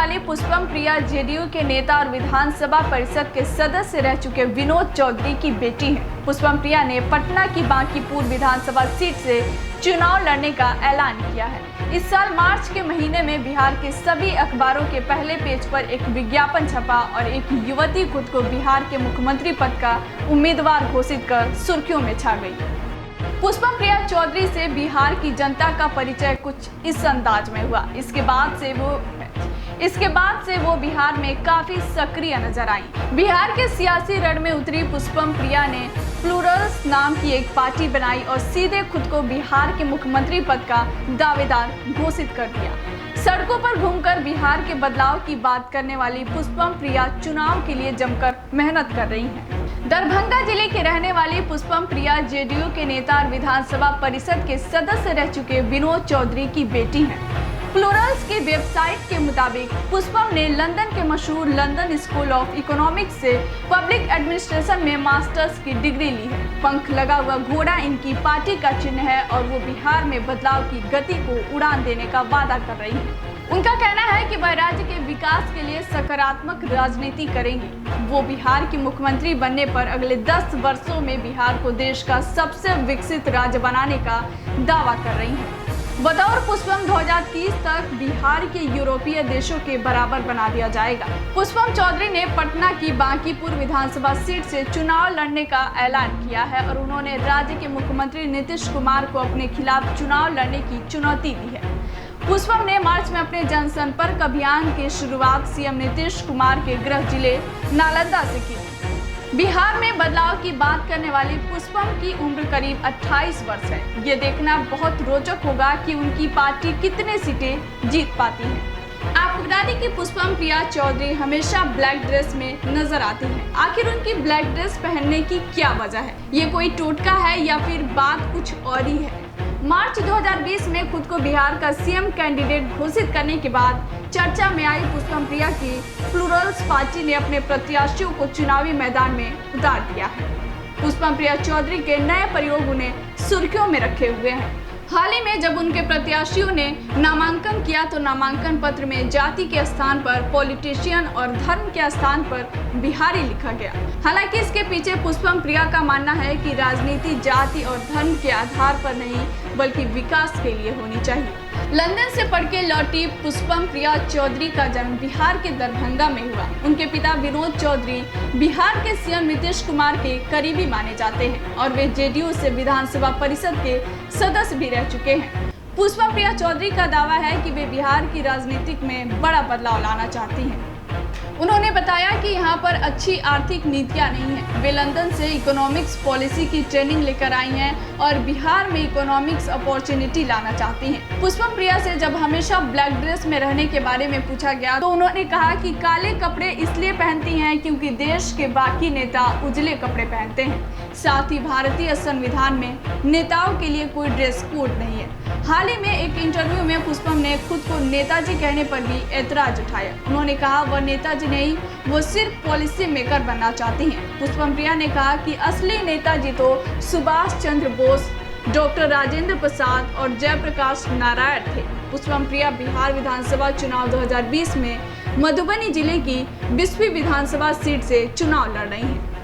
वाली पुष्पम प्रिया जेडीयू के नेता और विधानसभा परिषद के सदस्य रह चुके विनोद चौधरी की बेटी हैं। पुष्पम प्रिया ने पटना की बांकीपुर विधानसभा सीट से चुनाव लड़ने का ऐलान किया है। इस साल मार्च के महीने में बिहार के सभी अखबारों के पहले पेज पर एक विज्ञापन छपा और एक युवती खुद को बिहार के मुख्यमंत्री पद का उम्मीदवार घोषित कर सुर्खियों में छा गई। पुष्पम प्रिया चौधरी से बिहार की जनता का परिचय कुछ इस अंदाज में हुआ। इसके बाद से वो बिहार में काफी सक्रिय नजर आई। बिहार के सियासी रण में उतरी पुष्पम प्रिया ने प्लूरल्स नाम की एक पार्टी बनाई और सीधे खुद को बिहार के मुख्यमंत्री पद का दावेदार घोषित कर दिया। सड़कों पर घूमकर बिहार के बदलाव की बात करने वाली पुष्पम प्रिया चुनाव के लिए जमकर मेहनत कर रही हैं। दरभंगा जिले के रहने वाली पुष्पम प्रिया जेडीयू के नेता और विधानसभा परिषद के सदस्य रह चुके विनोद चौधरी की बेटी हैं। प्लूरल्स की वेबसाइट के मुताबिक पुष्पम ने लंदन के मशहूर लंदन स्कूल ऑफ इकोनॉमिक्स से पब्लिक एडमिनिस्ट्रेशन में मास्टर्स की डिग्री ली है। पंख लगा हुआ घोड़ा इनकी पार्टी का चिन्ह है और वो बिहार में बदलाव की गति को उड़ान देने का वादा कर रही है। उनका कहना है कि वह राज्य के विकास के लिए सकारात्मक राजनीति करेंगी। वो बिहार की मुख्यमंत्री बनने पर अगले 10 वर्षों में बिहार को देश का सबसे विकसित राज्य बनाने का दावा कर रही हैं। बतौर पुष्पम 2030 तक बिहार के यूरोपीय देशों के बराबर बना दिया जाएगा। पुष्पम चौधरी ने पटना की बांकीपुर विधानसभा सीट से चुनाव लड़ने का ऐलान किया है और उन्होंने राज्य के मुख्यमंत्री नीतीश कुमार को अपने खिलाफ चुनाव लड़ने की चुनौती दी है। पुष्पम ने मार्च में अपने जनसंपर्क अभियान की शुरुआत सीएम नीतीश कुमार के गृह जिले नालंदा से की। बिहार में बदलाव की बात करने वाली पुष्पम की उम्र करीब 28 वर्ष है। ये देखना बहुत रोचक होगा कि उनकी पार्टी कितने सीटें जीत पाती है। आपको बता दें कि पुष्पम प्रिया चौधरी हमेशा ब्लैक ड्रेस में नजर आती हैं। आखिर उनकी ब्लैक ड्रेस पहनने की क्या वजह है? ये कोई टोटका है या फिर बात कुछ और ही है? मार्च 2020 में खुद को बिहार का सीएम कैंडिडेट घोषित करने के बाद चर्चा में आई पुष्पम प्रिया की प्लूरल्स पार्टी ने अपने प्रत्याशियों को चुनावी मैदान में उतार दिया है। पुष्पम प्रिया चौधरी के नए प्रयोग उन्हें सुर्खियों में रखे हुए हैं। हाल ही में जब उनके प्रत्याशियों ने नामांकन किया तो नामांकन पत्र में जाति के स्थान पर पॉलिटिशियन और धर्म के स्थान पर बिहारी लिखा गया। हालांकि इसके पीछे पुष्पम प्रिया का मानना है कि राजनीति जाति और धर्म के आधार पर नहीं बल्कि विकास के लिए होनी चाहिए। लंदन से पढ़ के लौटी पुष्पम प्रिया चौधरी का जन्म बिहार के दरभंगा में हुआ। उनके पिता विनोद चौधरी बिहार के सीएम नीतीश कुमार के करीबी माने जाते हैं और वे जेडीयू से विधानसभा परिषद के सदस्य भी रह चुके हैं। पुष्पम प्रिया चौधरी का दावा है कि वे बिहार की राजनीति में बड़ा बदलाव लाना चाहती हैं। उन्होंने बताया कि यहाँ पर अच्छी आर्थिक नीतियाँ नहीं हैं। वे लंदन से इकोनॉमिक्स पॉलिसी की ट्रेनिंग लेकर आई हैं और बिहार में इकोनॉमिक्स अपॉर्चुनिटी लाना चाहती हैं। पुष्पम प्रिया से जब हमेशा ब्लैक ड्रेस में रहने के बारे में पूछा गया तो उन्होंने कहा कि काले कपड़े इसलिए पहनती हैं क्योंकि देश के बाकी नेता उजले कपड़े पहनते हैं। साथ ही भारतीय संविधान में नेताओं के लिए कोई ड्रेस कोड नहीं है। हाल ही में एक इंटरव्यू में पुष्पम ने खुद को नेताजी कहने पर भी ऐतराज उठाया। उन्होंने कहा वह नेताजी नहीं, वो सिर्फ पॉलिसी मेकर बनना चाहती हैं। पुष्पम प्रिया ने कहा कि असली नेताजी तो सुभाष चंद्र बोस, डॉक्टर राजेंद्र प्रसाद और जयप्रकाश नारायण थे। पुष्पम प्रिया बिहार विधानसभा चुनाव 2020 में मधुबनी जिले की 20वीं विधानसभा सीट से चुनाव लड़ रही हैं।